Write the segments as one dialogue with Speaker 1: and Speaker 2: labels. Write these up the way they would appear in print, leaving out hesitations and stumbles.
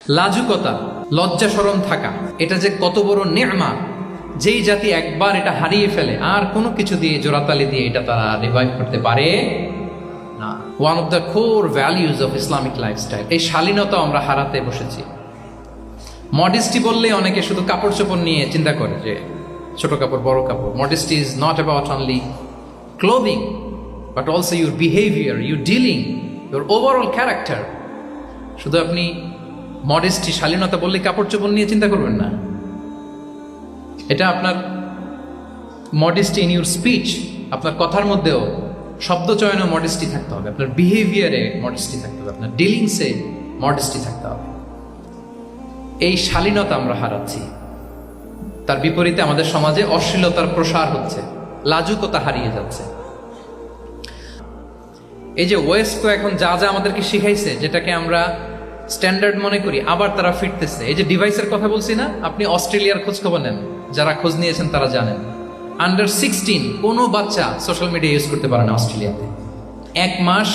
Speaker 1: লাজুকতা, লজ্জা শরম থাকা, এটা যে কত বড় নেয়ামত। যেই জাতি একবার এটা হারিয়ে ফেলে আর কোনো কিছু দিয়ে জোড়াতালি দিয়ে এটা তারা রিভাইভ করতে পারে না। One of the core values of Islamic lifestyle. এই শালীনতা আমরা হারাতে বসেছি। মডেস্টি বললে অনেকে শুধু কাপড় চোপড় নিয়ে চিন্তা করে যে ছোট কাপড় বড় কাপড়। Modesty is not about only clothing but also your behaviour, your dealing, your overall character. শুধু আপনি মডেস্টি শালীনতা বললে কাপড় চোপড় নিয়ে চিন্তা করবেন না। এটা আপনার মডেস্টি ইন ইউর স্পিচ, আপনার কথার মধ্যেও শব্দ চয়নে মডেস্টি থাকতে হবে, আপনার বিহেভিয়ারে মডেস্টি থাকতে হবে, আপনার ডিলিংসে মডেস্টি থাকতে হবে। এই শালীনতা আমরা হারাচ্ছি। তার বিপরীতে আমাদের সমাজে অশ্লীলতার প্রসার হচ্ছে, লাজুকতা হারিয়ে যাচ্ছে। এই যে ওয়েস্ট তো এখন যা যা আমাদেরকে শিখাইছে, যেটাকে আমরা স্ট্যান্ডার্ড মনে করি, আবার তারা ফিরতেছে। এই যে ডিভাইসের কথা বলছি না, আপনি অস্ট্রেলিয়ার খোঁজ খবর নেন, যারা খোঁজ নিয়েছেন তারা জানেন আন্ডার 16 কোনো বাচ্চা সোশ্যাল মিডিয়া ইউজ করতে পারে না অস্ট্রেলিয়াতে। 1 মাস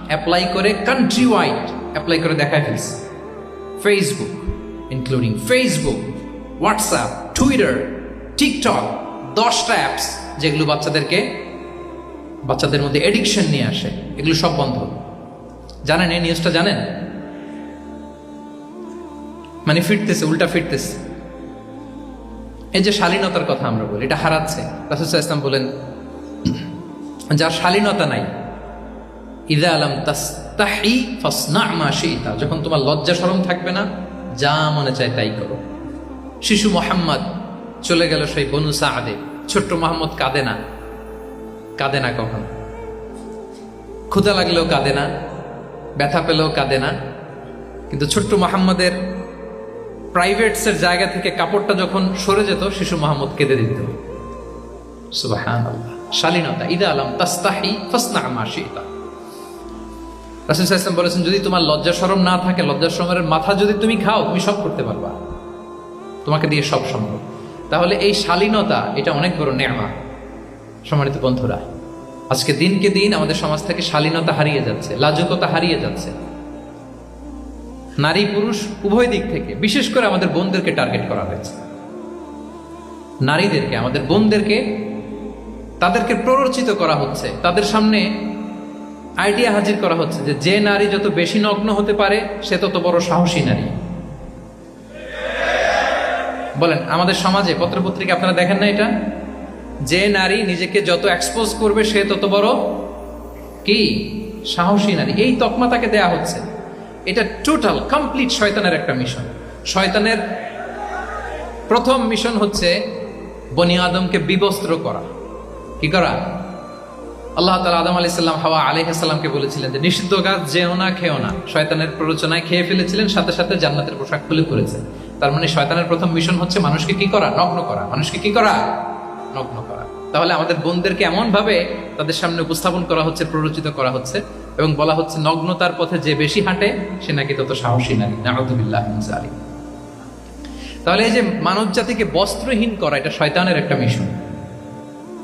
Speaker 1: অ্যাপ্লাই করে, কান্ট্রি ওয়াইড অ্যাপ্লাই করে দেখায় ফেলছে। Facebook, including Facebook, WhatsApp, Twitter, TikTok, 10টা অ্যাপস যেগুলো বাচ্চাদের মধ্যে এডিকশন নিয়ে আসে, এগুলো সব বন্ধ। জানেন এই নিউজটা? জানেন? মানে ফিরতেছে, উল্টা ফিরতেছে। এই যে শালীনতার কথা আমরা বলি, এটা হারাচ্ছে। রাসূল সাল্লাল্লাহু আলাইহি ওয়াসাল্লাম বলেন, যার শালীনতা নাই, ইযা লাম তাসতাহি ফাসনা মা শি'তা, যখন তোমার লজ্জা শরম থাকবে না, যা মনে চায় তাই করো। শিশু মুহাম্মদ চলে গেল সেই বনু সাআদে। ছোট্ট মুহাম্মদ কাঁদে না কখন। ক্ষুধা লাগলেও কাঁদে না, ব্যথা পেলেও কাঁদে না। কিন্তু ছোট্ট মুহাম্মদের প্রাইভেটসের জায়গা থেকে কাপড়টা যখন সরে যেত, শিশু মুহাম্মদ কেঁদে দিত। সুবহানাল্লাহ, শালীনতা। ইযা লাম তাসতাহি ফাসনা মা শি'তা। রাসূল সাল্লাল্লাহু আলাইহি ওয়াসাল্লাম বলেছেন, যদি তোমার লজ্জা শরম না থাকে, লজ্জা শরমের মাথা যদি তুমি খাও, তুমি সব করতে পারবা, তোমাকে দিয়ে সব সম্ভব। তাহলে এই শালীনতা, এটা অনেক বড় নেয়ামত। সম্মানিত বন্ধুরা, আজকে দিনকে দিন আমাদের সমাজ থেকে শালীনতা হারিয়ে যাচ্ছে, লাজুকতা হারিয়ে যাচ্ছে। নারী পুরুষ উভয় দিক থেকে, বিশেষ করে আমাদের বোনদেরকে টার্গেট করা হয়েছে। নারীদেরকে, আমাদের বোনদেরকে, তাদেরকে প্ররোচিত করা হচ্ছে। তাদের সামনে আইডিয়া হাজির করা হচ্ছে যে নারী যত বেশি নগ্ন হতে পারে, সে তত বড় সাহসী নারী। বলেন, আমাদের সমাজে পত্রপত্রিকা আপনারা দেখেন না এটা? যে নারী নিজেকে যত এক্সপোজ করবে, সে তত বড় কি সাহসী নারী। এই তকমা তাকে দেয়া হচ্ছে। এটা টোটাল কমপ্লিট শয়তানের একটা মিশন। শয়তানের প্রথম মিশন হচ্ছে বনি আদমকে বিবস্ত্র করা। কি করা? আল্লাহ তাআলা আদম আলাইহিস সালাম, হাওয়া আলাইহিস সালামকে বলেছিলেন যে নিষিদ্ধ গাছ যেও না, খেও না। শয়তানের প্ররোচনায় খেয়ে ফেলেছিলেন, সাথে সাথে জান্নাতের পোশাক খুলে পড়েছে। তার মানে শয়তানের প্রথম মিশন হচ্ছে মানুষকে কি করা? নগ্ন করা। মানুষকে কি করা? নগ্ন করা। তাহলে আমাদের বোনদেরকে এমন ভাবে তাদের সামনে উপস্থাপন করা হচ্ছে, প্ররোচিত করা হচ্ছে, এবং বলা হচ্ছে নগ্নতার পথে যে বেশি হাঁটে সে নাকি তত সাহসী নারী। নাউযুবিল্লাহি মিন যালিক। তাহলে এই যে মানব জাতিকে বস্ত্রহীন করা, এটা শয়তানের একটা মিশন।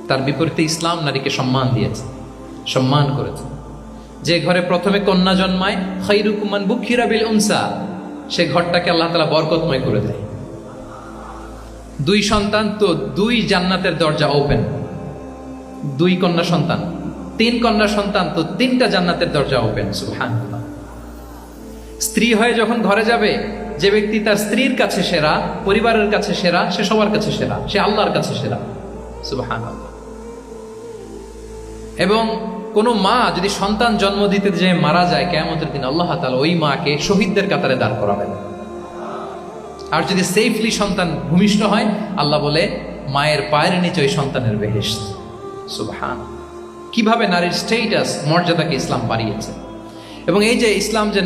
Speaker 1: তার বিপরীতে ইসলাম নারীকে সম্মান দিয়েছে, সম্মান করেছে। যে ঘরে প্রথমে কন্যা জন্মায়, খায়রুকুম মান বুকিরা বিল উনসা, সে ঘরটাকে আল্লাহ তাআলা বরকতময় করে দেয়। 2 সন্তান তো 2 জান্নাতের দরজা ওপেন। 2 কন্যা সন্তান, 3 কন্যা সন্তান তো 3টা জান্নাতের দরজা ওপেন। সুবহানাল্লাহ। স্ত্রী হয়ে যখন ঘরে যাবে, যে ব্যক্তি তার স্ত্রীর কাছে সেরা, পরিবারের কাছে সেরা, সে সবার কাছে সেরা, সে আল্লাহর কাছে সেরা। সুবহানাল্লাহ। এবং কোন মা যদি সন্তান জন্ম দিতে যে মারা যায়, কিয়ামতের দিন আল্লাহ তাআলা ওই মাকে শহীদদের কাতারে দাঁড় করাবেন। আর যদি সেফলি সন্তান ভূমিষ্ঠ হয়, আল্লাহ বলে মায়ের পায়ের নিচে ওই সন্তানের বেহেশত। সুবহানাল্লাহ। কিভাবে নারীর স্টেটাস, মর্যাদাকে ইসলাম বাড়িয়েছে। এবং এই যে ইসলাম যে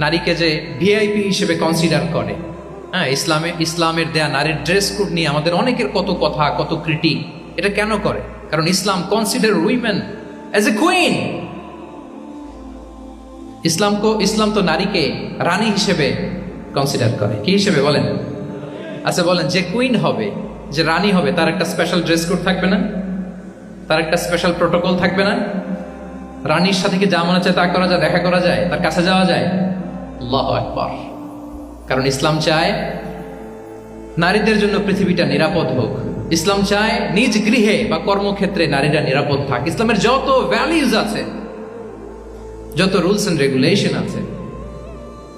Speaker 1: নারীকে যে ভিআইপি হিসেবে কনসিডার করে, হ্যাঁ, ইসলামের দেয়া নারীর ড্রেস কোড নিয়ে আমাদের অনেকের কত কথা, কত ক্রিটিক। এটা কেন করে? কারণ Islam consider women as a queen. Islam তো নারীকে রানী হিসেবে কনসিডার করে। কি হিসেবে বলেন? আচ্ছা বলেন, যে কুইন হবে, যে রানী হবে, তার একটা স্পেশাল ড্রেস কোড থাকবে না? তার একটা স্পেশাল প্রোটোকল থাকবে না? রানীর সাথে কি যা মনে চায় তা করা যায়, দেখা করা যায়, তার কাছে যাওয়া যায়? আল্লাহু আকবার। কারণ ইসলাম চায় নারীদের জন্য পৃথিবীটা নিরাপদ হোক। ইসলাম চায় নিজ গৃহে বা কর্মক্ষেত্রে নারীরা নিরাপদ থাক। ইসলামের যত ভ্যালিউজ আছে, যত রুলস এন্ড রেগুলেশন আছে,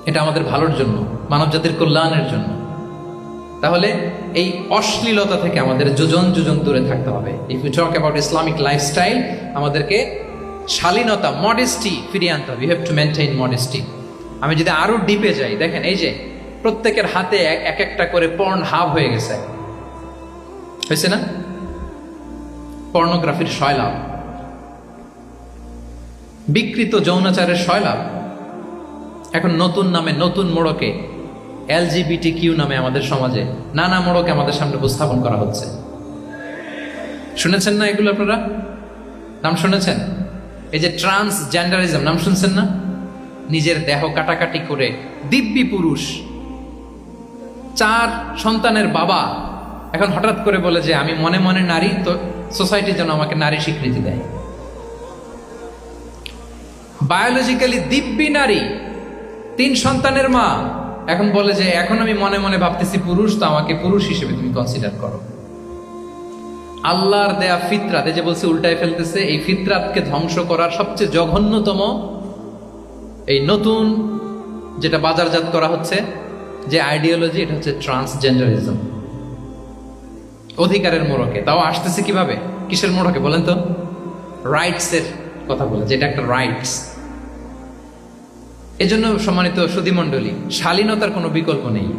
Speaker 1: এটা আমাদের ভালোর জন্য, মানব জাতির কল্যাণের জন্য। তাহলে এই অশ্লীলতা থেকে আমাদের যোজন যোজন দূরে থাকতে হবে। If you talk about Islamic lifestyle, আমাদেরকে শালীনতা, মডেস্টি ফিরিয়ে আনতে হবে। You have to maintain modesty. আমি যদি আরো ডিপে যাই, দেখেন এই যে প্রত্যেকের হাতে এক একটা করে পর্ন হাব হয়ে গেছে, হয়েছে না? পর্নোগ্রাফির শয়লাভ, বিকৃত যৌনাচারের শয়লাভ। এখন নতুন নামে, নতুন মোড়কে, LGBTQ নামে আমাদের সমাজে নানা মোড়কে আমাদের সামনে উপস্থাপন করা হচ্ছে। শুনেছেন না এগুলো? আপনারা নাম শুনেছেন? এই যে ট্রান্সজেন্ডারিজম, নাম শুনছেন না? নিজের দেহ কাটাকাটি করে দিব্যি পুরুষ, 4 সন্তানের বাবা, এখন হঠাৎ করে বলে যে আমি মনে মনে নারী, তো সোসাইটি যেন আমাকে নারী স্বীকৃতি দেয়। বায়োলজিক্যালি দিব্যি নারী, 3 সন্তানের মা, এখন বলে যে এখন আমি মনে মনে ভাবতেছি পুরুষ, তো আমাকে পুরুষ হিসেবে তুমি কনসিডার করো। আল্লাহর দেয়া ফিতরাত, এই যে বলছে উল্টায় ফেলতেছে, এই ফিতরাতকে ধ্বংস করার সবচেয়ে জঘন্যতম এই নতুন যেটা বাজারজাত করা হচ্ছে যে আইডিওলজি, এটা হচ্ছে ট্রান্সজেন্ডারিজম। অধিকারের মোড়কে, তাও আসতেছে কিভাবে, কিসের মোড়কে বলেন তো? রাইটস এর কথা বলে, যেটা একটা রাইটস। এজন্য সম্মানিত সুধী মণ্ডলী, শালীনতার কোনো বিকল্প নেই।